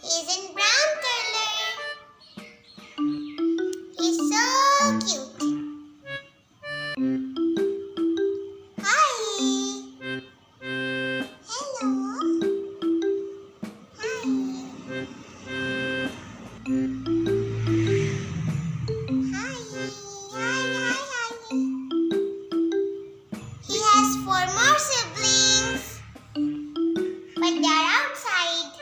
He's in brown color. He's so cute. Hi. Hello. Hi. Hi. He has 4 more siblings, but they're outside.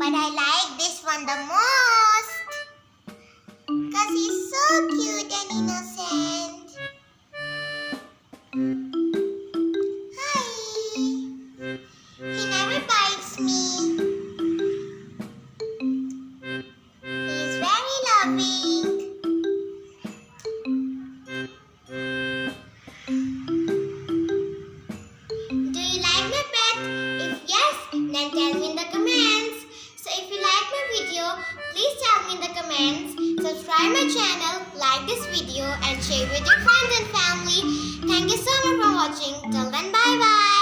But I like this one the most, cause he's so cute and innocent. Hi. He never bites me. He's very loving. Do you like my pet? If yes, then tell me in the comments. So if you like my video, please tell me in the comments. Subscribe my channel, like this video and share with your friends and family. Thank you so much for watching. Till then, bye bye.